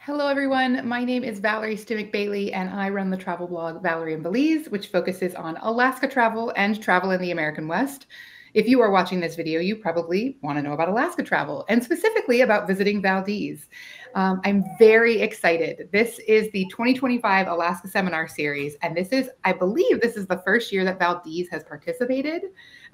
Hello, everyone. My name is Valerie Stimmick Bailey, and I run the travel blog Valerie and Belize, which focuses on Alaska travel and travel in the American West. If you are watching this video, you probably want to know about Alaska travel and specifically about visiting Valdez. I'm very excited. This is the 2025 Alaska Seminar Series, and I believe, this is the first year that Valdez has participated.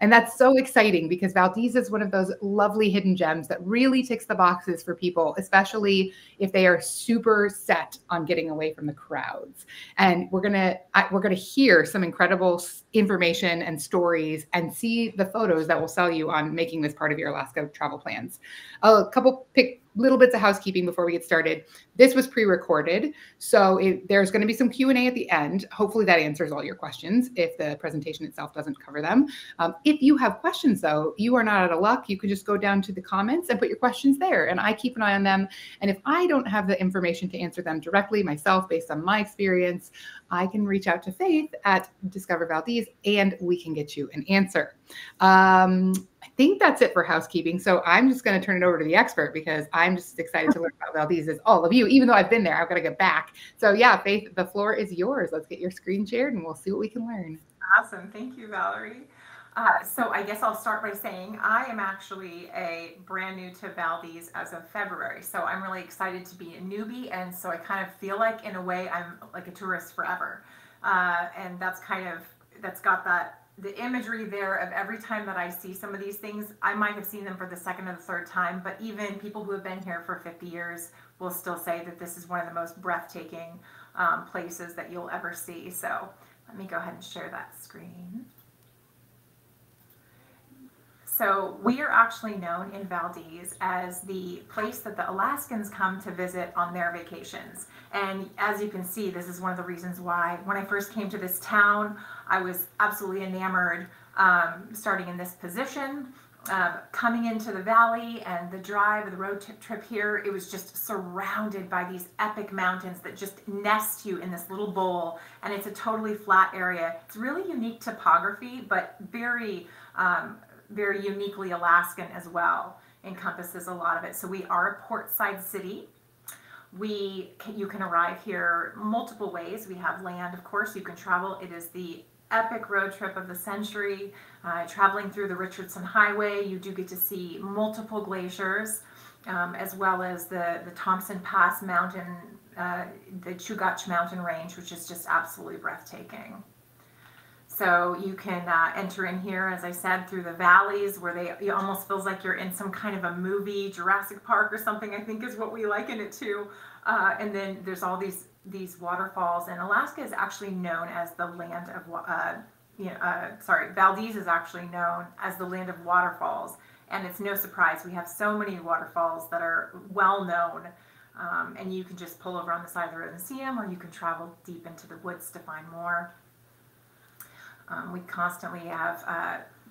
And that's so exciting because Valdez is one of those lovely hidden gems that really ticks the boxes for people, especially if they are super set on getting away from the crowds. And we're gonna hear some incredible information and stories and see the photos that will sell you on making this part of your Alaska travel plans. A couple little bits of housekeeping before we get started. This was pre-recorded, so there's going to be some Q&A at the end. Hopefully that answers all your questions if the presentation itself doesn't cover them. If you have questions, though, you are not out of luck. You can just go down to the comments and put your questions there, and I keep an eye on them. And if I don't have the information to answer them directly myself based on my experience, I can reach out to Faith at Discover Valdez, and we can get you an answer. I think that's it for housekeeping. So I'm just going to turn it over to the expert because I'm just excited to learn about Valdez as all of you. Even though I've been there, I've got to get back. So yeah, Faith, the floor is yours. Let's get your screen shared and we'll see what we can learn. Awesome. Thank you, Valerie. So I guess I'll start by saying I am actually a brand new to Valdez as of February. So I'm really excited to be a newbie. And so I kind of feel like, in a way, I'm like a tourist forever. And that's got the imagery there of every time that I see some of these things. I might have seen them for the second or the third time, but even people who have been here for 50 years will still say that this is one of the most breathtaking places that you'll ever see. So let me go ahead and share that screen. So we are actually known in Valdez as the place that the Alaskans come to visit on their vacations. And as you can see, this is one of the reasons why when I first came to this town, I was absolutely enamored starting in this position. Coming into the valley and the road trip here, it was just surrounded by these epic mountains that just nest you in this little bowl, and it's a totally flat area. It's really unique topography, but very uniquely Alaskan as well, encompasses a lot of it. So we are a portside city. You can arrive here multiple ways. We have land, of course, you can travel. It is the epic road trip of the century. Traveling through the Richardson Highway, you do get to see multiple glaciers, as well as the Thompson Pass mountain, the Chugach mountain range, which is just absolutely breathtaking. So you can enter in here, as I said, through the valleys where it almost feels like you're in some kind of a movie, Jurassic Park or something, I think is what we liken it to. And then there's all these waterfalls, and Alaska is actually known as the land of, Valdez is actually known as the land of waterfalls. And it's no surprise, we have so many waterfalls that are well known. And you can just pull over on the side of the road and see them, or you can travel deep into the woods to find more. We constantly have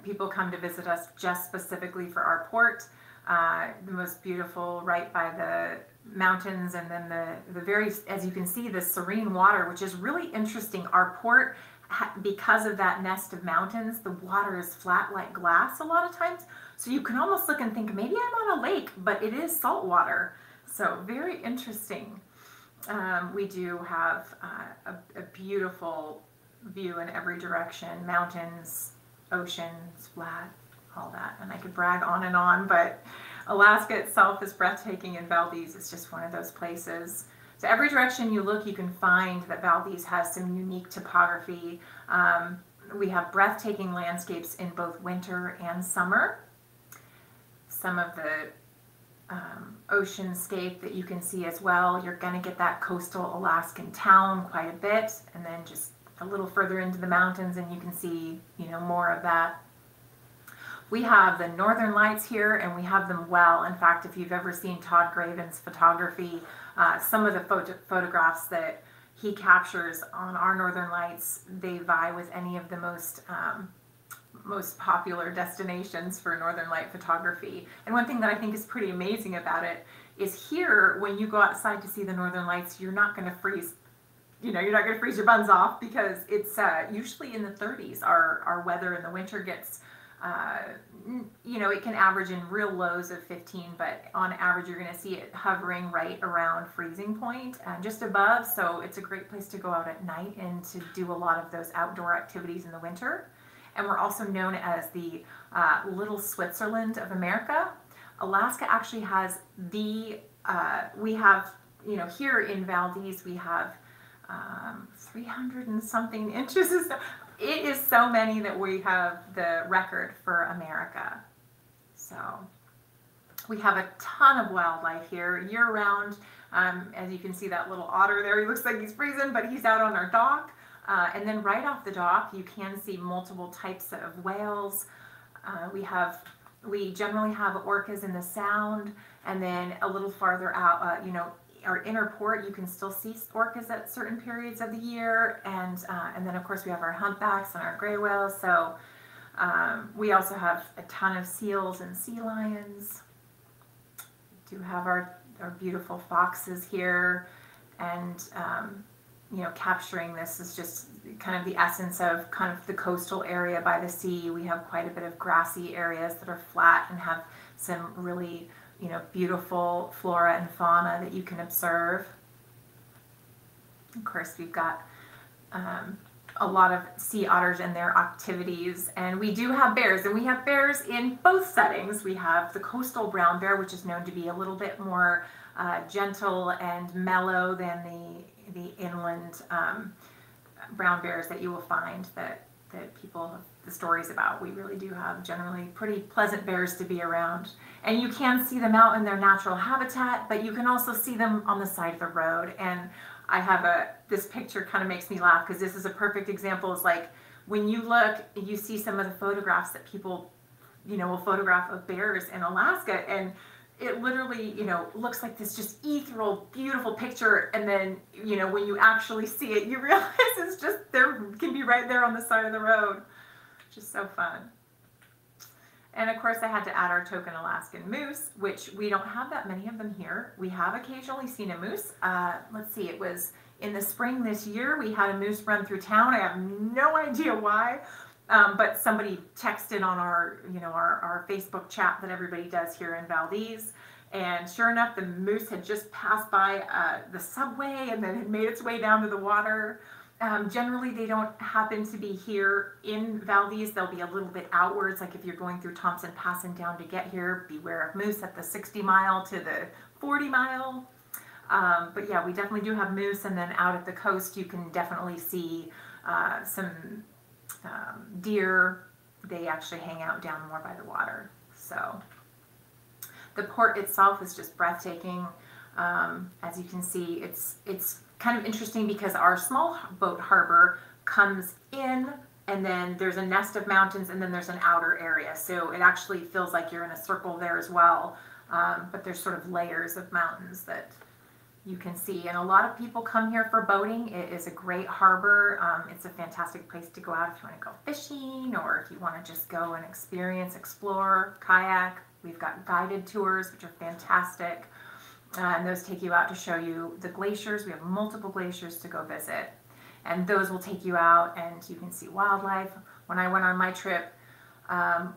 people come to visit us just specifically for our port. The most beautiful, right by the mountains, and then the very, as you can see, the serene water, which is really interesting. Our port, because of that nest of mountains, the water is flat like glass a lot of times. So you can almost look and think, maybe I'm on a lake, but it is salt water. So very interesting. We do have a beautiful view in every direction, mountains, oceans, flat, all that. And I could brag on and on, but Alaska itself is breathtaking, and Valdez is just one of those places. So every direction you look, you can find that Valdez has some unique topography. We have breathtaking landscapes in both winter and summer. Some of the oceanscape that you can see as well. You're going to get that coastal Alaskan town quite a bit, and then just a little further into the mountains and you can see, more of that. We have the northern lights here, and we have them well. In fact, if you've ever seen Todd Graven's photography, some of the photographs that he captures on our northern lights, they vie with any of the most popular destinations for northern light photography. And one thing that I think is pretty amazing about it is here, when you go outside to see the northern lights, you're not going to freeze. You're not going to freeze your buns off, because it's usually in the 30s. Our weather in the winter gets You know, it can average in real lows of 15, but on average you're going to see it hovering right around freezing point, just above. So it's a great place to go out at night and to do a lot of those outdoor activities in the winter. And we're also known as the Little Switzerland of America. Alaska actually has we have, you know, here in Valdez we have 300 and something inches. It is so many that we have the record for America. So we have a ton of wildlife here year round. As you can see, that little otter there, he looks like he's freezing, but he's out on our dock. And then right off the dock, you can see multiple types of whales. We generally have orcas in the Sound, and then a little farther out, you know, our inner port, you can still see orcas at certain periods of the year, and then of course we have our humpbacks and our gray whales. So we also have a ton of seals and sea lions. We do have our beautiful foxes here, and you know, capturing this is just kind of the essence of kind of the coastal area by the sea. We have quite a bit of grassy areas that are flat and have some really, you know, beautiful flora and fauna that you can observe. Of course, we've got a lot of sea otters and their activities, and we do have bears, and we have bears in both settings. We have the coastal brown bear, which is known to be a little bit more gentle and mellow than the inland brown bears that you will find that people have the stories about. We really do have generally pretty pleasant bears to be around. And you can see them out in their natural habitat, but you can also see them on the side of the road. And I have this picture kind of makes me laugh, because this is a perfect example. Is like when you look, you see some of the photographs that people, you know, will photograph of bears in Alaska, and it literally, you know, looks like this just ethereal, beautiful picture. And then, you know, when you actually see it, you realize it's just, there can be right there on the side of the road. Just so fun. And of course I had to add our token Alaskan moose, which we don't have that many of them here. We have occasionally seen a moose. Let's see, it was in the spring this year, we had a moose run through town. I have no idea why. But somebody texted on our, you know, our Facebook chat that everybody does here in Valdez, and sure enough, the moose had just passed by the subway and then had made its way down to the water. Generally, they don't happen to be here in Valdez. They'll be a little bit outwards, like if you're going through Thompson Pass and down to get here, beware of moose at the 60 mile to the 40 mile. But yeah, we definitely do have moose, and then out at the coast, you can definitely see some deer. They actually hang out down more by the water. So the port itself is just breathtaking. As you can see, it's kind of interesting because our small boat harbor comes in, and then there's a nest of mountains, and then there's an outer area. So it actually feels like you're in a circle there as well. But there's sort of layers of mountains that you can see, and a lot of people come here for boating. It is a great harbor. It's a fantastic place to go out if you want to go fishing, or if you want to just go and experience, explore, kayak. We've got guided tours, which are fantastic, and those take you out to show you the glaciers. We have multiple glaciers to go visit, and those will take you out and you can see wildlife. When I went on my trip, and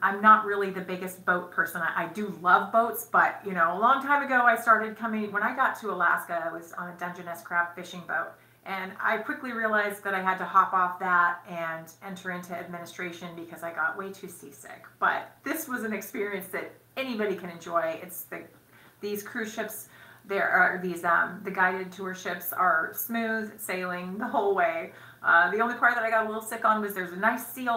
I'm not really the biggest boat person. I do love boats, but you know, a long time ago I started coming, when I got to Alaska, I was on a Dungeness crab fishing boat, and I quickly realized that I had to hop off that and enter into administration because I got way too seasick. But this was an experience that anybody can enjoy. It's these cruise ships, there are these the guided tour ships are smooth sailing the whole way. The only part that I got a little sick on was there's a nice sea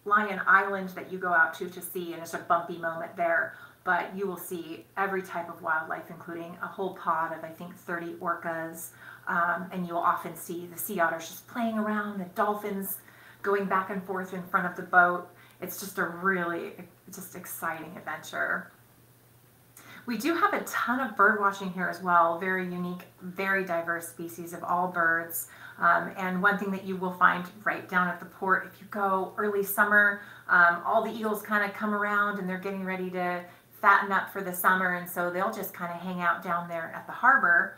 lion island that you go out to see, and it's a bumpy moment there, but you will see every type of wildlife, including a whole pod of I think 30 orcas, and you'll often see the sea otters just playing around, the dolphins going back and forth in front of the boat. It's just a really just exciting adventure. We do have a ton of bird watching here as well, very unique, very diverse species of all birds. And one thing that you will find right down at the port, if you go early summer, all the eagles kind of come around and they're getting ready to fatten up for the summer, and so they'll just kind of hang out down there at the harbor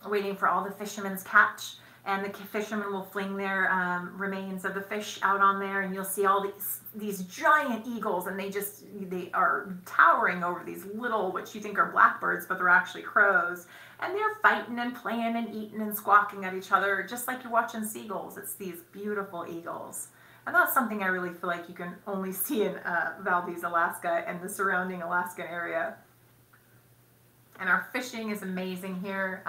waiting for all the fishermen's catch. and the fishermen will fling their remains of the fish out on there, and you'll see all these giant eagles, and they are towering over these little, what you think are blackbirds, but they're actually crows, and they're fighting and playing and eating and squawking at each other, just like you're watching seagulls. It's these beautiful eagles. And that's something I really feel like you can only see in Valdez, Alaska, and the surrounding Alaskan area. And our fishing is amazing here.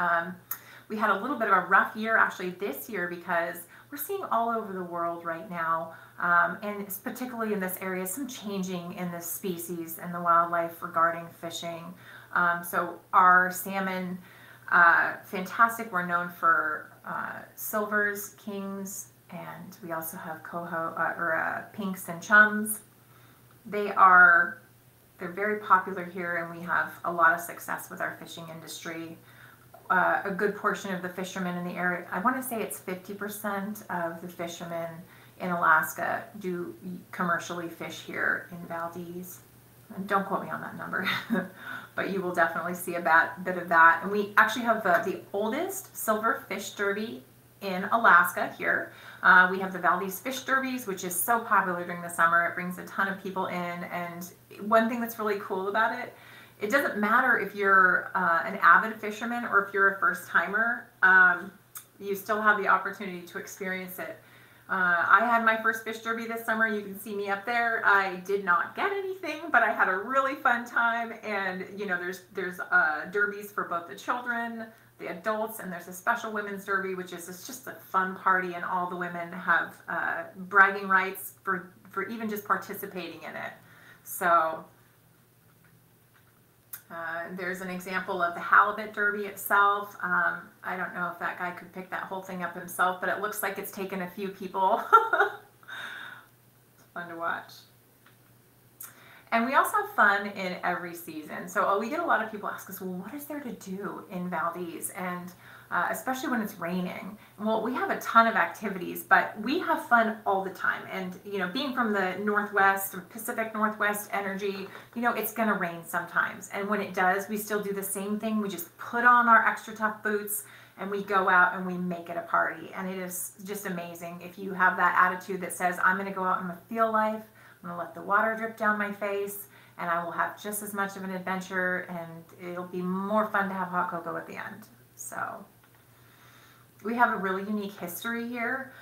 We had a little bit of a rough year actually this year, because we're seeing all over the world right now, and particularly in this area, some changing in the species and the wildlife regarding fishing. So our salmon, fantastic. We're known for silvers, kings, and we also have pinks and chums. They're very popular here, and we have a lot of success with our fishing industry. A good portion of the fishermen in the area, I want to say it's 50% of the fishermen in Alaska do commercially fish here in Valdez. And don't quote me on that number, but you will definitely see a bit of that. And we actually have the oldest silver fish derby in Alaska here. We have the Valdez Fish Derbies, which is so popular during the summer. It brings a ton of people in, and one thing that's really cool about it, it doesn't matter if you're an avid fisherman or if you're a first timer, you still have the opportunity to experience it. I had my first fish derby this summer. You can see me up there. I did not get anything, but I had a really fun time. And you know, there's derbies for both the children, the adults, and there's a special women's derby, which is just a fun party, and all the women have bragging rights for even just participating in it. So there's an example of the halibut derby itself. I don't know if that guy could pick that whole thing up himself, but it looks like it's taken a few people. It's fun to watch. And we also have fun in every season. So we get a lot of people ask us, well, what is there to do in Valdez? And especially when it's raining. Well, we have a ton of activities, but we have fun all the time. And, you know, being from the Northwest, Pacific Northwest energy, you know, it's going to rain sometimes. And when it does, we still do the same thing. We just put on our extra tough boots and we go out and we make it a party. And it is just amazing if you have that attitude that says, I'm going to go out and feel life. I'm going to let the water drip down my face, and I will have just as much of an adventure, and it'll be more fun to have hot cocoa at the end. So we have a really unique history here.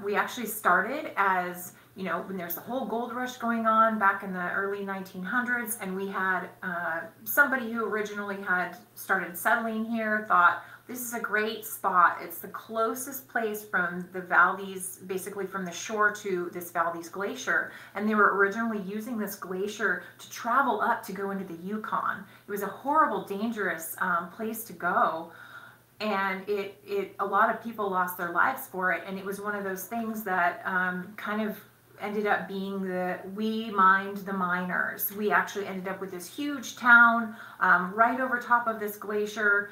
We actually started as, you know, when there's the whole gold rush going on back in the early 1900s, and we had somebody who originally had started settling here thought, this is a great spot. It's the closest place from the Valdez, basically from the shore to this Valdez Glacier. And they were originally using this glacier to travel up to go into the Yukon. It was a horrible, dangerous place to go. And a lot of people lost their lives for it. And it was one of those things that kind of ended up being we mined the miners. We actually ended up with this huge town right over top of this glacier,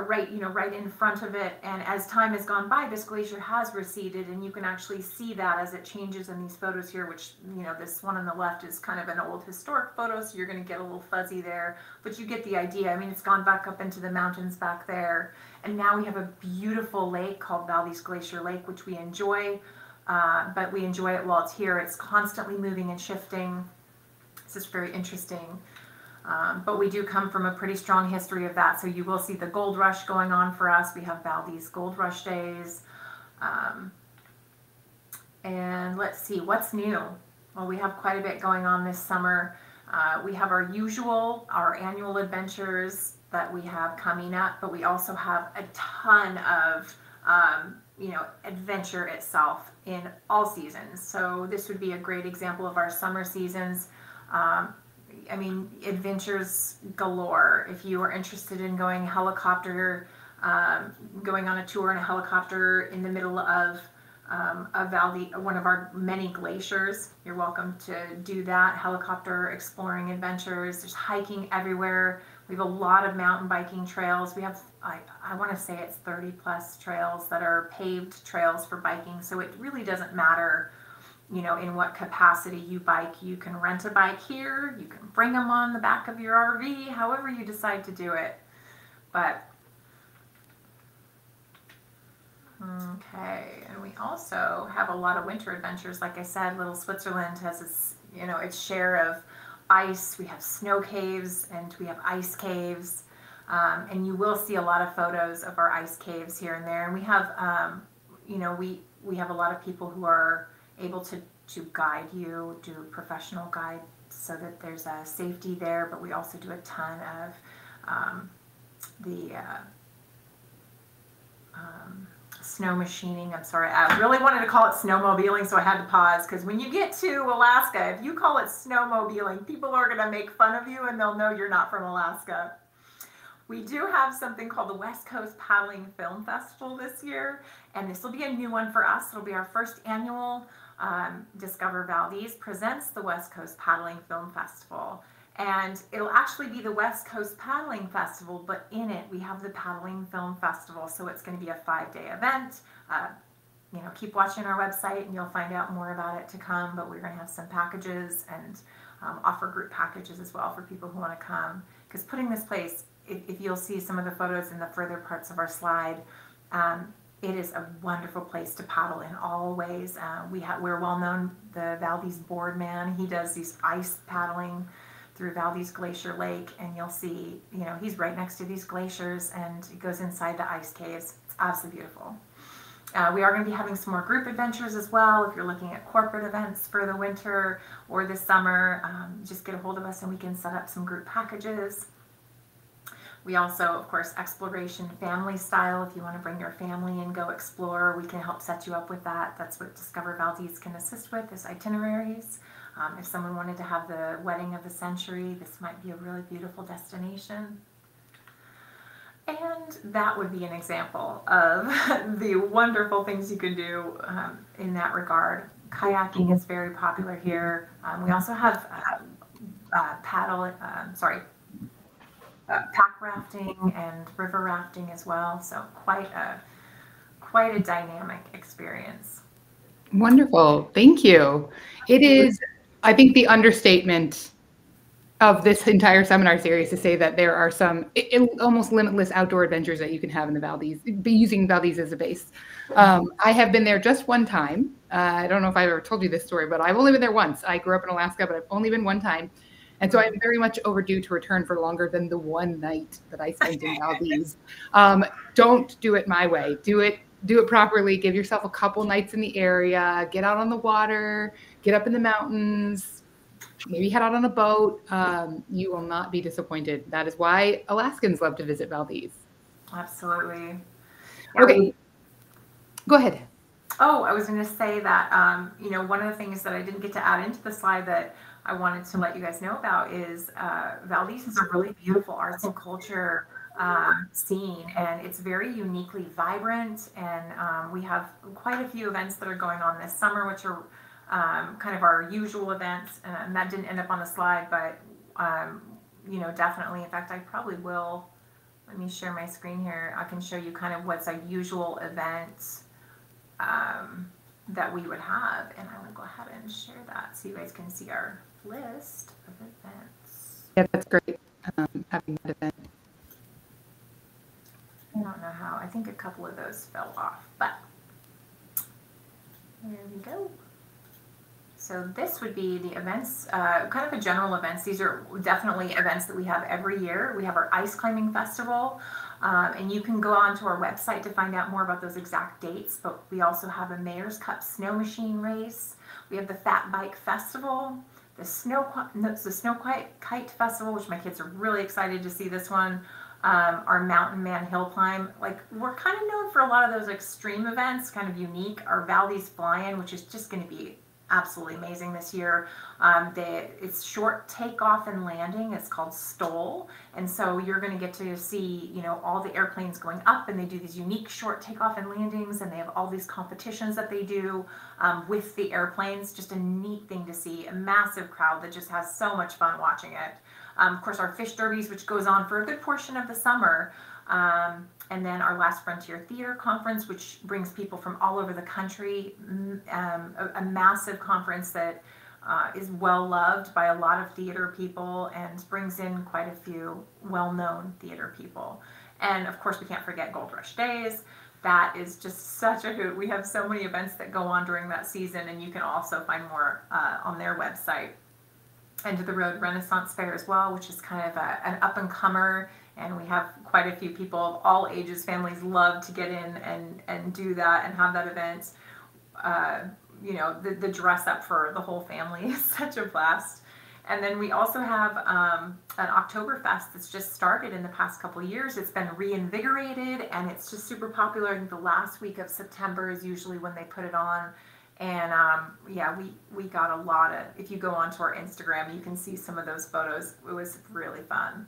right in front of it. And as time has gone by, this glacier has receded, and you can actually see that as it changes in these photos here, which, you know, this one on the left is kind of an old historic photo, so you're going to get a little fuzzy there, but you get the idea. I mean, it's gone back up into the mountains back there, and now we have a beautiful lake called Valdez Glacier Lake, which we enjoy. But we enjoy it while it's here. It's constantly moving and shifting. It's just very interesting. But we do come from a pretty strong history of that. So you will see the gold rush going on for us. We have Valdez Gold Rush Days. And let's see, what's new? Well, we have quite a bit going on this summer. We have our annual adventures that we have coming up, but we also have a ton of adventure itself in all seasons. So this would be a great example of our summer seasons. I mean, adventures galore. If you are interested in going going on a tour in a helicopter in the middle of Valdez, one of our many glaciers, you're welcome to do that. Helicopter exploring adventures. There's hiking everywhere. We have a lot of mountain biking trails. We have, I want to say it's 30 plus trails that are paved trails for biking. So it really doesn't matter, you know, in what capacity you bike. You can rent a bike here. You can bring them on the back of your RV, however you decide to do it. But Okay, and we also have a lot of winter adventures. Like I said, Little Switzerland has its, its share of ice. We have snow caves and we have ice caves. And you will see a lot of photos of our ice caves here and there. And we have, we have a lot of people who are able to guide you, do professional guide so that there's a safety there. But we also do a ton of the snow machining. I'm sorry, I really wanted to call it snowmobiling, so I had to pause, because when you get to Alaska, if you call it snowmobiling, people are going to make fun of you and they'll know you're not from Alaska. We do have something called the West Coast Paddling Film Festival this year, and this will be a new one for us. It'll be our first annual Discover Valdez presents the West Coast Paddling Film Festival. And it'll actually be the West Coast Paddling Festival, but in it we have the Paddling Film Festival. So it's going to be a 5-day event. Keep watching our website and you'll find out more about it to come. But we're going to have some packages and offer group packages as well for people who want to come. Because putting this place, if you'll see some of the photos in the further parts of our slide, it is a wonderful place to paddle in all ways. We're well known, the Valdez board man. He does these ice paddling through Valdez Glacier Lake, and you'll see, he's right next to these glaciers, and it goes inside the ice caves. It's absolutely beautiful. We are going to be having some more group adventures as well. If you're looking at corporate events for the winter or the summer, just get a hold of us and we can set up some group packages. We also, of course, exploration family style. If you want to bring your family and go explore, we can help set you up with that. That's what Discover Valdez can assist with, is itineraries. If someone wanted to have the wedding of the century, this might be a really beautiful destination. And that would be an example of the wonderful things you can do in that regard. Kayaking is very popular here. We also have pack rafting and river rafting as well. So quite a dynamic experience. Wonderful. Thank you. It is, I think, the understatement of this entire seminar series to say that there are some almost limitless outdoor adventures that you can have in the Valdez, using Valdez as a base. I have been there just one time. I don't know if I've ever told you this story, but I've only been there once. I grew up in Alaska, but I've only been one time. And so I'm very much overdue to return for longer than the one night that I spent in Valdez. Don't do it my way. Do it properly. Give yourself a couple nights in the area. Get out on the water. Get up in the mountains. Maybe head out on a boat. You will not be disappointed. That is why Alaskans love to visit Valdez. Absolutely. Yeah, okay. Go ahead. Oh, I was going to say that, one of the things that I didn't get to add into the slide that I wanted to let you guys know about is Valdez is a really beautiful arts and culture scene, and it's very uniquely vibrant. And we have quite a few events that are going on this summer, which are kind of our usual events, and that didn't end up on the slide, but definitely. In fact, I probably will. Let me share my screen here. I can show you kind of what's a usual event that we would have, and I will go ahead and share that so you guys can see our list of events. Yeah, that's great. Having that event. I don't know how. I think a couple of those fell off, but there we go. So this would be the events, kind of a general events. These are definitely events that we have every year. We have our ice climbing festival, and you can go onto our website to find out more about those exact dates. But we also have a Mayor's Cup snow machine race. We have the Fat Bike Festival, the Snow Kite Festival, which my kids are really excited to see this one. Our Mountain Man Hill Climb. Like, we're kind of known for a lot of those extreme events, kind of unique. Our Valdez Fly-In, which is just going to be absolutely amazing this year. It's short takeoff and landing. It's called STOL, and so you're going to get to see, all the airplanes going up, and they do these unique short takeoff and landings, and they have all these competitions that they do with the airplanes. Just a neat thing to see. A massive crowd that just has so much fun watching it. Of course, our fish derbies, which goes on for a good portion of the summer. And then our Last Frontier Theater Conference, which brings people from all over the country, a massive conference that is well loved by a lot of theater people and brings in quite a few well-known theater people. And of course, we can't forget Gold Rush Days. that is just such a hoot. We have so many events that go on during that season, and you can also find more on their website. End of the Road Renaissance Fair as well, which is kind of an up and comer, and we have quite a few people of all ages. Families love to get in and do that and have that event. The dress up for the whole family is such a blast. And then we also have an Oktoberfest that's just started in the past couple of years. It's been reinvigorated, and it's just super popular. I think the last week of September is usually when they put it on. And we got a lot of, if you go onto our Instagram, you can see some of those photos. It was really fun.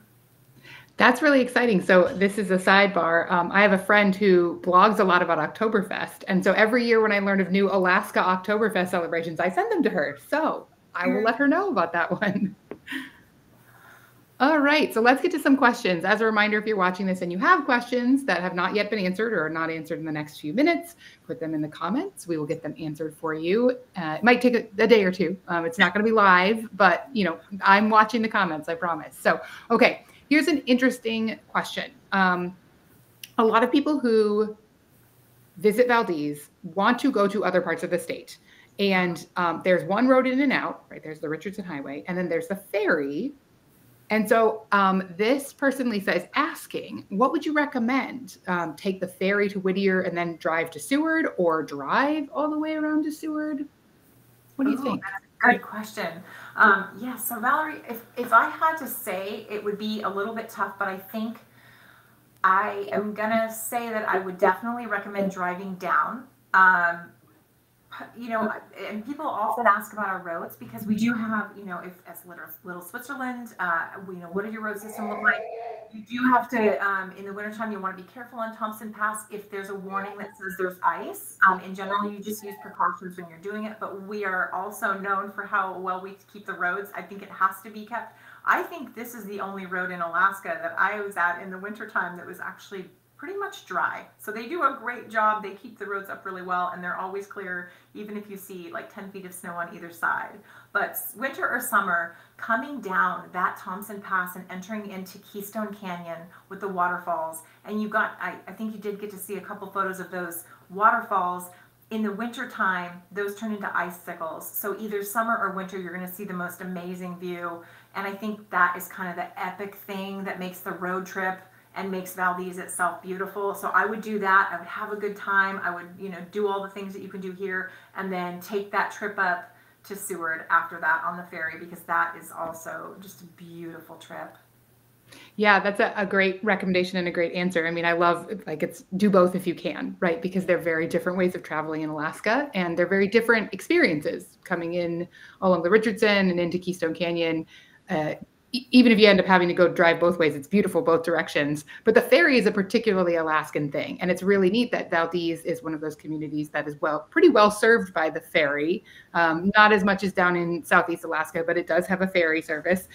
That's really exciting. So this is a sidebar. I have a friend who blogs a lot about Oktoberfest. And so every year when I learn of new Alaska Oktoberfest celebrations, I send them to her. So I will let her know about that one. All right, so let's get to some questions. As a reminder, if you're watching this and you have questions that have not yet been answered or are not answered in the next few minutes, put them in the comments. We will get them answered for you. It might take a day or two. It's not going to be live, but I'm watching the comments, I promise. So, okay, here's an interesting question. A lot of people who visit Valdez want to go to other parts of the state. And there's one road in and out, right? There's the Richardson Highway, and then there's the ferry. And so this person, Lisa, is asking, what would you recommend? Take the ferry to Whittier and then drive to Seward, or drive all the way around to Seward? What do you think? That's a great question. So Valerie, if I had to say, it would be a little bit tough, but I think I am going to say that I would definitely recommend driving down. And people often ask about our roads because we do have, if as little Switzerland, what does your road system look like? You do have to, in the wintertime, you want to be careful on Thompson Pass if there's a warning that says there's ice. In general, you just use precautions when you're doing it, but we are also known for how well we keep the roads. I think it has to be kept. I think this is the only road in Alaska that I was at in the wintertime that was actually pretty much dry. So they do a great job. They keep the roads up really well, and they're always clear, even if you see like 10 feet of snow on either side. But winter or summer, coming down that Thompson Pass and entering into Keystone Canyon with the waterfalls, and you got, I think you did get to see a couple photos of those waterfalls. In the winter time, those turn into icicles. So either summer or winter, you're going to see the most amazing view. And I think that is kind of the epic thing that makes the road trip and makes Valdez itself beautiful. So I would do that. I would have a good time. I would, do all the things that you can do here, and then take that trip up to Seward after that on the ferry, because that is also just a beautiful trip. Yeah, that's a great recommendation and a great answer. I mean, I love, it's do both if you can, right? Because they're very different ways of traveling in Alaska, and they're very different experiences coming in along the Richardson and into Keystone Canyon. Even if you end up having to go drive both ways, it's beautiful both directions. But the ferry is a particularly Alaskan thing. And it's really neat that Valdez is one of those communities that is pretty well served by the ferry. Not as much as down in Southeast Alaska, but it does have a ferry service.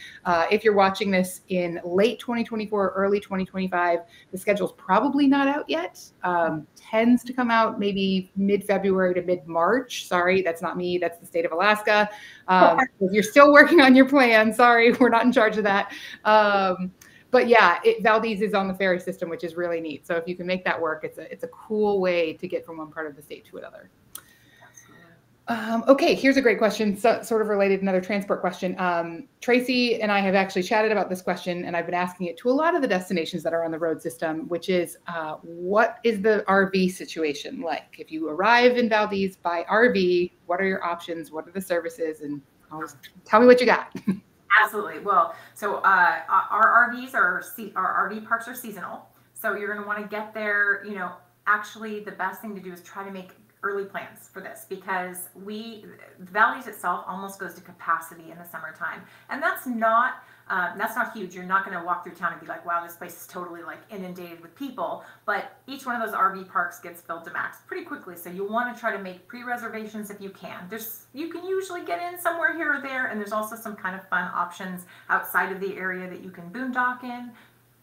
If you're watching this in late 2024, early 2025, the schedule's probably not out yet. Tends to come out maybe mid-February to mid-March. Sorry, that's not me. That's the state of Alaska. If you're still working on your plan, sorry, we're not in charge of that. But yeah, Valdez is on the ferry system, which is really neat. So if you can make that work, it's a cool way to get from one part of the state to another. Okay, here's a great question, sort of related, another transport question. Tracy and I have actually chatted about this question, and I've been asking it to a lot of the destinations that are on the road system, which is, what is the RV situation like? If you arrive in Valdez by RV, what are your options? What are the services? And tell me what you got. Absolutely. Well, so our RV parks are seasonal. So you're going to want to get there. Actually, the best thing to do is try to make early plans for this, because Valdez itself almost goes to capacity in the summertime, and that's not huge. You're not going to walk through town and be like, wow, this place is totally like inundated with people, but each one of those RV parks gets filled to max pretty quickly. So you want to try to make pre-reservations if you can. You can usually get in somewhere here or there, and there's also some kind of fun options outside of the area that you can boondock in.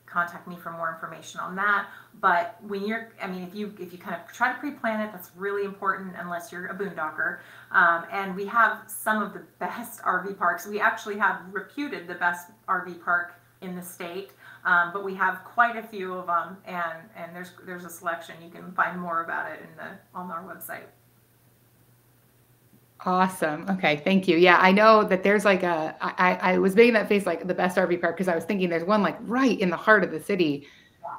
Contact me for more information on that. But if you kind of try to pre-plan it, that's really important, unless you're a boondocker. And we have some of the best RV parks. We actually have reputed the best RV park in the state. But we have quite a few of them, and there's a selection. You can find more about it on our website. Awesome. Okay, thank you. Yeah, I know that there's like I was making that face like the best RV park because I was thinking there's one like right in the heart of the city.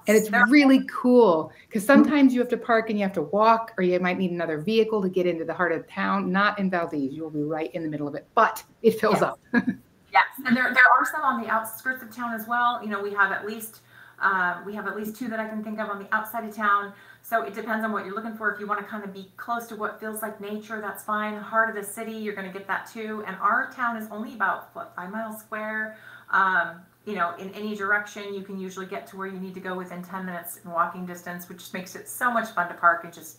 And Yes, it's really cool because sometimes you have to park and you have to walk, or you might need another vehicle to get into the heart of town. Not in Valdez. You'll be right in the middle of it, but it fills yes. up. Yes, and there are some on the outskirts of town as well. We have at least two that I can think of on the outside of town. So it depends on what you're looking for. If you want to kind of be close to what feels like nature, that's fine. Heart of the city, you're going to get that too. And our town is only about 5 miles square. In any direction, you can usually get to where you need to go within 10 minutes in walking distance, which makes it so much fun to park and just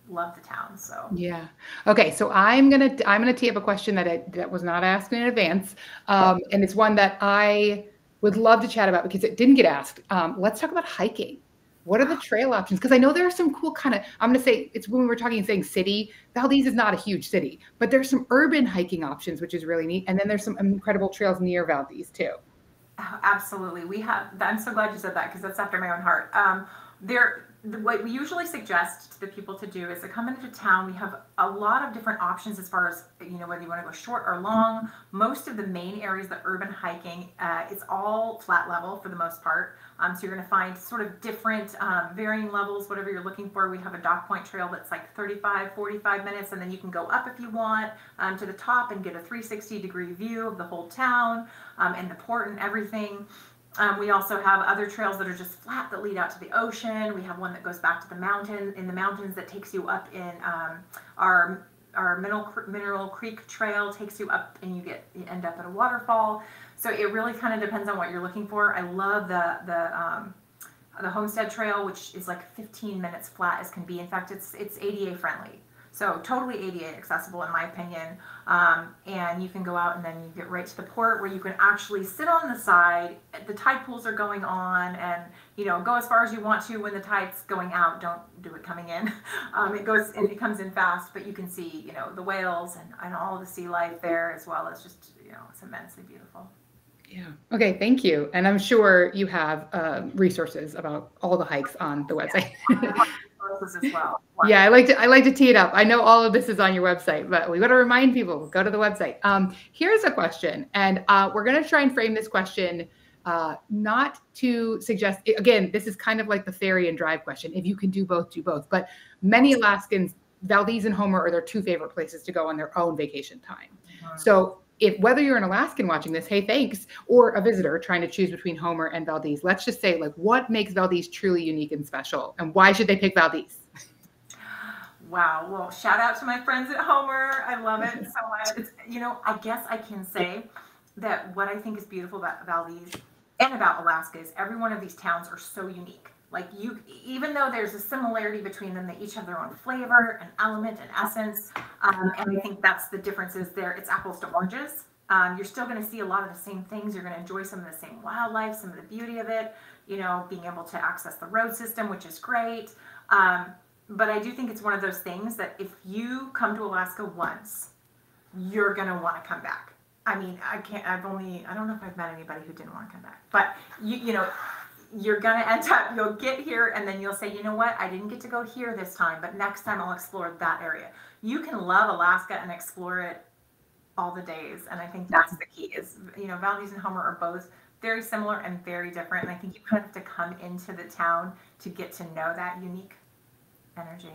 love the town. So Yeah. Okay. So I'm gonna tee up a question that was not asked in advance, and it's one that I would love to chat about because it didn't get asked. Let's talk about hiking. What are the trail options? Because I know there are some cool kind of. I'm gonna say it's when we were talking saying city. Valdez is not a huge city, but there's some urban hiking options, which is really neat. And then there's some incredible trails near Valdez too. oh, absolutely. I'm so glad you said that because that's after my own heart. What we usually suggest to the people to do is to come into town. We have a lot of different options as far as, whether you want to go short or long. Most of the main areas, the urban hiking, it's all flat level for the most part. So you're going to find sort of different varying levels, whatever you're looking for. We have a dock point trail that's like 35, 45 minutes, and then you can go up if you want to the top and get a 360-degree view of the whole town and the port and everything. We also have other trails that are just flat that lead out to the ocean. We have one that goes back to the mountains that takes you up in our Mineral Creek Trail takes you up and you end up at a waterfall. So it really kind of depends on what you're looking for. I love the Homestead Trail, which is like 15 minutes flat as can be. In fact, it's ADA friendly. So totally ADA accessible in my opinion. And you can go out and then you get right to the port where you can actually sit on the side. The tide pools are going on and, go as far as you want to when the tide's going out. Don't do it coming in. It comes in fast, but you can see, the whales and all the sea life there as well as just, it's immensely beautiful. Yeah. Okay. Thank you. And I'm sure you have resources about all the hikes on the website. Resources as well. Yeah, I like to tee it up. I know all of this is on your website, but we got to remind people, go to the website. Here's a question, and we're going to try and frame this question not to suggest, again, this is kind of like the ferry and drive question. If you can do both, do both. But many Alaskans, Valdez and Homer are their two favorite places to go on their own vacation time. So whether you're an Alaskan watching this, hey, thanks, or a visitor trying to choose between Homer and Valdez, let's just say, like, what makes Valdez truly unique and special, and why should they pick Valdez? Wow. Well, shout out to my friends at Homer. I love it so much. I guess I can say that what I think is beautiful about Valdez and about Alaska is every one of these towns are so unique. Like even though there's a similarity between them, they each have their own flavor and element and essence. And I think that's the difference is there. It's apples to oranges. You're still going to see a lot of the same things. You're going to enjoy some of the same wildlife, some of the beauty of it, being able to access the road system, which is great. But I do think it's one of those things that if you come to Alaska once, you're going to want to come back. I mean, I don't know if I've met anybody who didn't want to come back, but you're going to end up, you'll get here and then you'll say, you know what, I didn't get to go here this time, but next time I'll explore that area. You can love Alaska and explore it all the days. And I think that's the key is, Valdez and Homer are both very similar and very different. And I think you kind of have to come into the town to get to know that unique energy.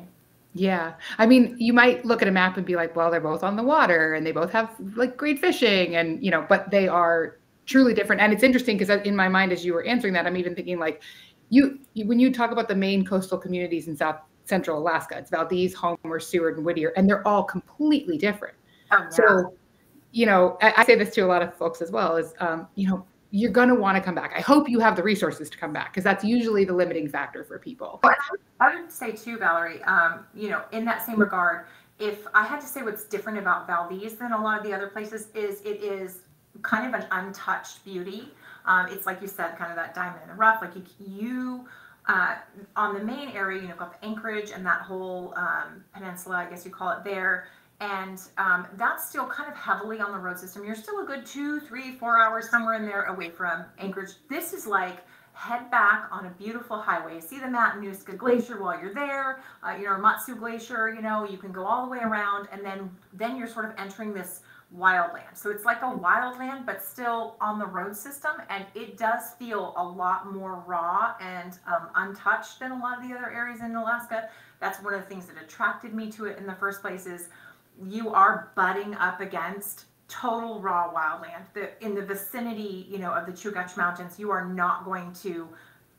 Yeah. I mean, you might look at a map and be like, well, they're both on the water and they both have like great fishing and, but they are truly different. And it's interesting because in my mind, as you were answering that, I'm even thinking like when you talk about the main coastal communities in South Central Alaska, it's Valdez, Homer, Seward, and Whittier, and they're all completely different. Oh, yeah. So, I say this to a lot of folks as well is, you're going to want to come back. I hope you have the resources to come back because that's usually the limiting factor for people. I would say too, Valerie, in that same regard, if I had to say what's different about Valdez than a lot of the other places is it is kind of an untouched beauty. It's like you said, kind of that diamond in the rough, like you on the main area, you've got the Anchorage and that whole peninsula, I guess you call it there. And that's still kind of heavily on the road system. You're still a good 2, 3, 4 hours somewhere in there away from Anchorage. This is like head back on a beautiful highway. See the Matanuska Glacier while you're there, Matsu Glacier, you can go all the way around, and then you're sort of entering this wildland. So it's like a wildland, but still on the road system, and it does feel a lot more raw and untouched than a lot of the other areas in Alaska. That's one of the things that attracted me to it in the first place, is you are butting up against total raw wildland. In the vicinity, of the Chugach Mountains, you are not going to,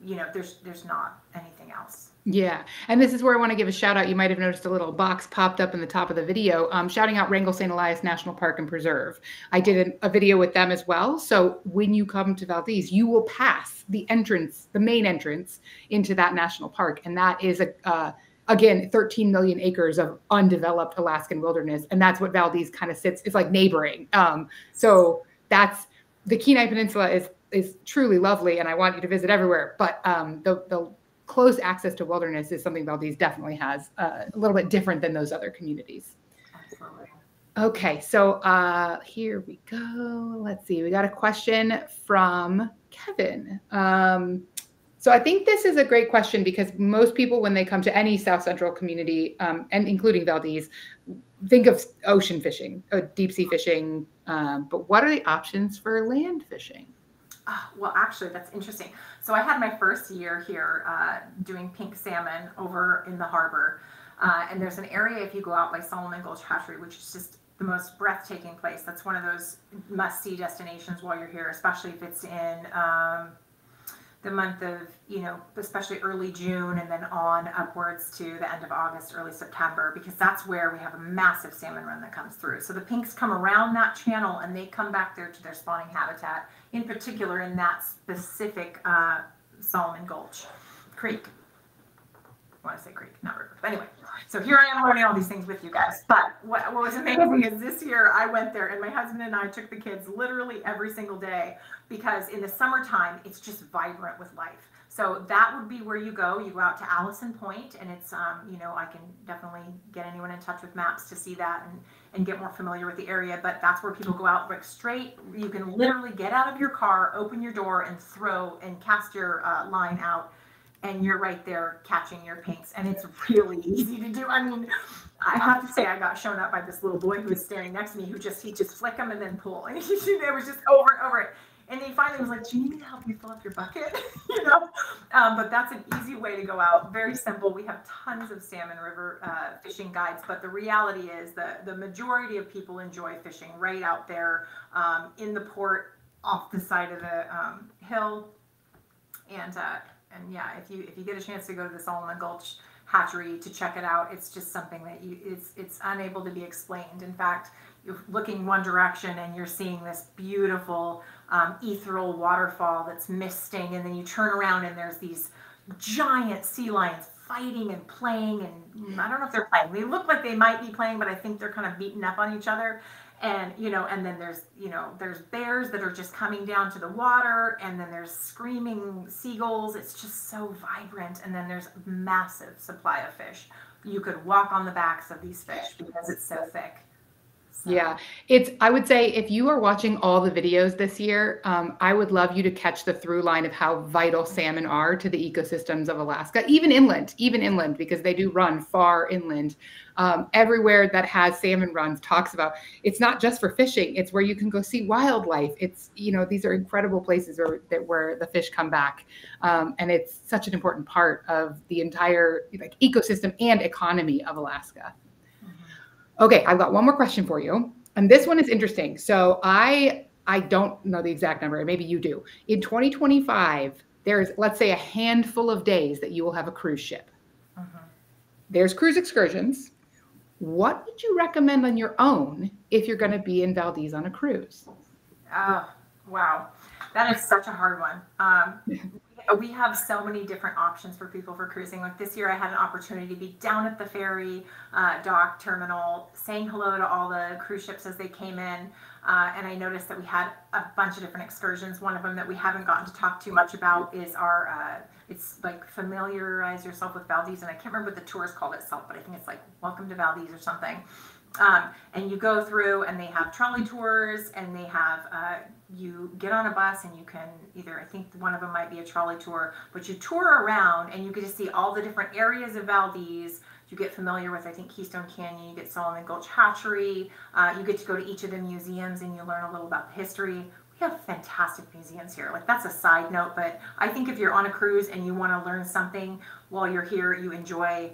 there's not anything else. Yeah. And this is where I want to give a shout out. You might have noticed a little box popped up in the top of the video, shouting out Wrangell St. Elias National Park and Preserve. I did a video with them as well. So when you come to Valdez, you will pass the main entrance into that national park. And that is again, 13 million acres of undeveloped Alaskan wilderness. And that's what Valdez kind of sits, it's like neighboring. So that's, the Kenai Peninsula is truly lovely, and I want you to visit everywhere. But the close access to wilderness is something Valdez definitely has, a little bit different than those other communities. Absolutely. Okay, so here we go. Let's see. We got a question from Kevin. So I think this is a great question, because most people, when they come to any South Central community, and including Valdez, think of ocean fishing, deep sea fishing. But what are the options for land fishing? Well, actually, that's interesting. So I had my first year here doing pink salmon over in the harbor. And there's an area, if you go out by Solomon Gulch Hatchery, which is just the most breathtaking place. That's one of those must-see destinations while you're here, especially if it's in the month of, especially early June, and then on upwards to the end of August, early September, because that's where we have a massive salmon run that comes through. So the pinks come around that channel and they come back there to their spawning habitat, in particular in that specific Solomon Gulch Creek. I want to say creek, not river. But anyway, so here I am learning all these things with you guys. But what was amazing is this year I went there, and my husband and I took the kids literally every single day, because in the summertime, it's just vibrant with life. So that would be where you go. You go out to Allison Point, and it's, I can definitely get anyone in touch with maps to see that and get more familiar with the area. But that's where people go out like straight. You can literally get out of your car, open your door, and throw and cast your line out, and you're right there catching your pinks. And it's really easy to do. I mean, I have to say, I got shown up by this little boy who was standing next to me, he just flick them and then pull. And it was just over and over it. And he finally was like, do you need me to help you fill up your bucket? But that's an easy way to go out. Very simple. We have tons of salmon river fishing guides, but the reality is the majority of people enjoy fishing right out there in the port off the side of the hill. And yeah, if you get a chance to go to the Solomon Gulch Hatchery to check it out, it's just something that it's unable to be explained. In fact, you're looking one direction and you're seeing this beautiful ethereal waterfall that's misting, and then you turn around and there's these giant sea lions fighting and playing, and I don't know if they're playing. They look like they might be playing, but I think they're kind of beating up on each other. And, and then there's bears that are just coming down to the water, and then there's screaming seagulls. It's just so vibrant. And then there's a massive supply of fish. You could walk on the backs of these fish because it's so thick. So. Yeah, I would say if you are watching all the videos this year, I would love you to catch the through line of how vital salmon are to the ecosystems of Alaska, even inland, because they do run far inland. Everywhere that has salmon runs talks about, it's not just for fishing, it's where you can go see wildlife. It's, these are incredible places where the fish come back. And it's such an important part of the entire ecosystem and economy of Alaska. Okay, I've got one more question for you. And this one is interesting. So I don't know the exact number, maybe you do. In 2025, there's, let's say, a handful of days that you will have a cruise ship. There's cruise excursions. What would you recommend on your own if you're going to be in Valdez on a cruise? Oh, wow. That is such a hard one. We have so many different options for people for cruising. Like this year, I had an opportunity to be down at the ferry dock terminal, saying hello to all the cruise ships as they came in. And I noticed that we had a bunch of different excursions. One of them that we haven't gotten to talk too much about is our, it's like familiarize yourself with Valdez. And I can't remember what the tour is called itself, but I think it's like Welcome to Valdez or something. And you go through, and they have trolley tours, and they have you get on a bus, and you can either, I think one of them might be a trolley tour, but you tour around and you get to see all the different areas of Valdez. You get familiar with, I think, Keystone Canyon, you get Solomon Gulch Hatchery, you get to go to each of the museums and you learn a little about the history. We have fantastic museums here. Like, that's a side note, but I think if you're on a cruise and you want to learn something while you're here, you enjoy,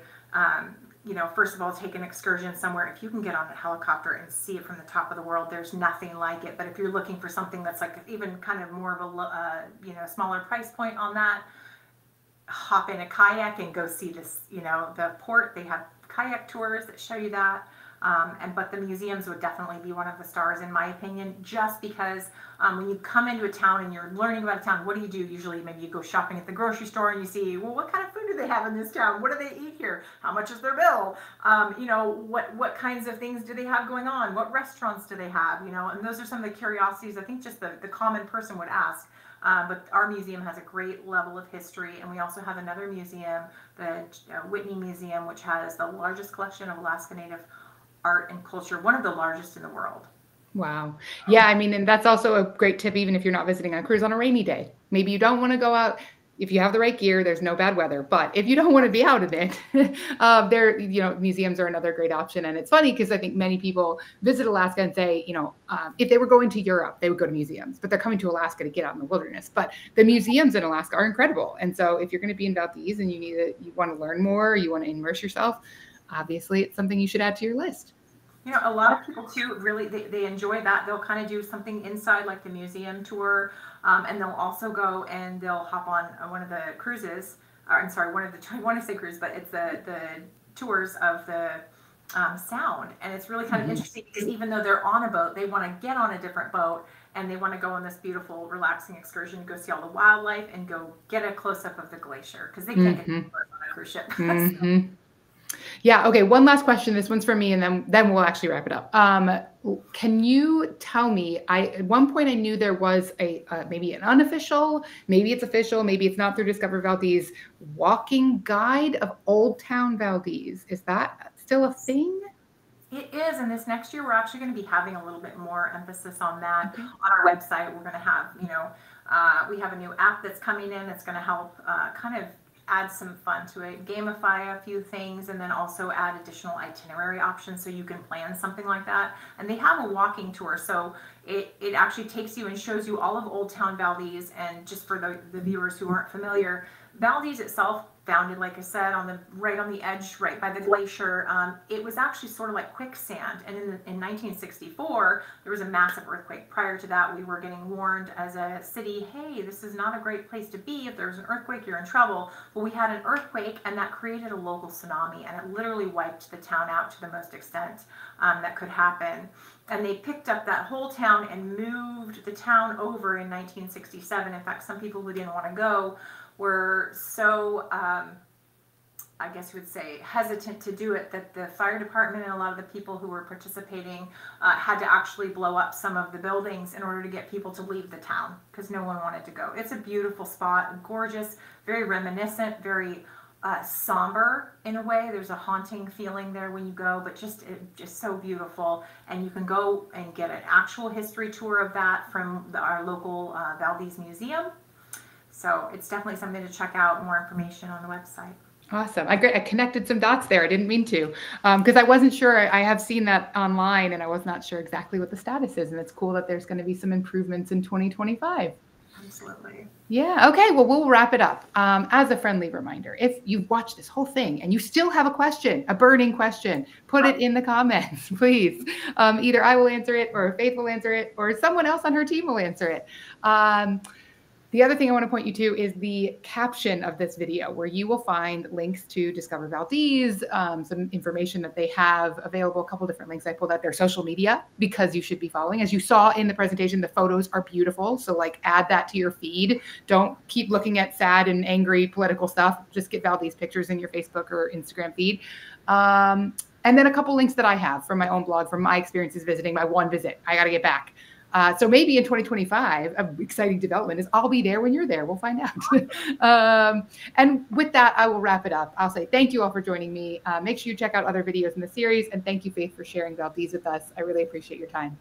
you know, first of all, take an excursion somewhere. If you can get on a helicopter and see it from the top of the world, there's nothing like it. But if you're looking for something that's like even kind of more of a, you know, smaller price point on that, hop in a kayak and go see this, you know, the port. They have kayak tours that show you that. But the museums would definitely be one of the stars, in my opinion, just because when you come into a town and you're learning about a town, what do? Usually maybe you go shopping at the grocery store and you see, well, what kind of food do they have in this town? What do they eat here? How much is their bill? You know, what kinds of things do they have going on? What restaurants do they have? You know, and those are some of the curiosities I think just the common person would ask. But our museum has a great level of history, and we also have another museum, the Whittier Museum, which has the largest collection of Alaska Native art and culture, one of the largest in the world. Wow. Yeah, I mean, and that's also a great tip, even if you're not visiting on a cruise on a rainy day. Maybe you don't want to go out. If you have the right gear, there's no bad weather. But if you don't want to be out in it, there, you know, museums are another great option. And it's funny because I think many people visit Alaska and say, you know, if they were going to Europe, they would go to museums, but they're coming to Alaska to get out in the wilderness. But the museums in Alaska are incredible. And so if you're going to be in Valdez and you want to learn more, you want to immerse yourself, obviously it's something you should add to your list. You know, a lot of people too, really, they enjoy that. They'll kind of do something inside, like the museum tour, and they'll also go and they'll hop on one of the cruises, or I'm sorry, I want to say cruise, but it's the tours of the Sound. And it's really kind of interesting because even though they're on a boat, they want to get on a different boat and they want to go on this beautiful, relaxing excursion, go see all the wildlife and go get a close-up of the glacier because they can't get on a cruise ship. Yeah. Okay. One last question. This one's for me, and then we'll actually wrap it up. Can you tell me? At one point I knew there was a maybe an unofficial, maybe it's official, maybe it's not through Discover Valdez, walking guide of Old Town Valdez. Is that still a thing? It is, and this next year we're actually going to be having a little bit more emphasis on that. Okay. On our website, we're going to have, you know, we have a new app that's coming in that's going to help kind of add some fun to it, gamify a few things, and then also add additional itinerary options so you can plan something like that. And they have a walking tour, so it actually takes you and shows you all of Old Town Valdez. And just for the viewers who aren't familiar, Valdez itself, founded, like I said, right on the edge, right by the glacier. It was actually sort of like quicksand. And in 1964, there was a massive earthquake. Prior to that, we were getting warned as a city, hey, this is not a great place to be. If there's an earthquake, you're in trouble. Well, we had an earthquake, and that created a local tsunami, and it literally wiped the town out to the most extent that could happen. And they picked up that whole town and moved the town over in 1967. In fact, some people who didn't want to go were so, I guess you would say, hesitant to do it that the fire department and a lot of the people who were participating had to actually blow up some of the buildings in order to get people to leave the town because no one wanted to go. It's a beautiful spot, gorgeous, very reminiscent, very somber in a way. There's a haunting feeling there when you go, but just so beautiful. And you can go and get an actual history tour of that from our local Valdez Museum. So it's definitely something to check out. More information on the website. Awesome. I connected some dots there. I didn't mean to, because I wasn't sure. I have seen that online and I was not sure exactly what the status is. And it's cool that there's going to be some improvements in 2025. Absolutely. Yeah. Okay. Well, we'll wrap it up. As a friendly reminder, if you've watched this whole thing and you still have a question, a burning question, put it in the comments, please. Either I will answer it or Faith will answer it or someone else on her team will answer it. The other thing I want to point you to is the caption of this video, where you will find links to Discover Valdez, some information that they have available, a couple different links. I pulled out their social media because you should be following. As you saw in the presentation, the photos are beautiful. So like add that to your feed. Don't keep looking at sad and angry political stuff. Just get Valdez pictures in your Facebook or Instagram feed. And then a couple links that I have from my own blog, from my experiences visiting, my one visit. I got to get back. So maybe in 2025, an exciting development is I'll be there when you're there. We'll find out. And with that, I will wrap it up. I'll say thank you all for joining me. Make sure you check out other videos in the series. And thank you, Faith, for sharing Valdez with us. I really appreciate your time.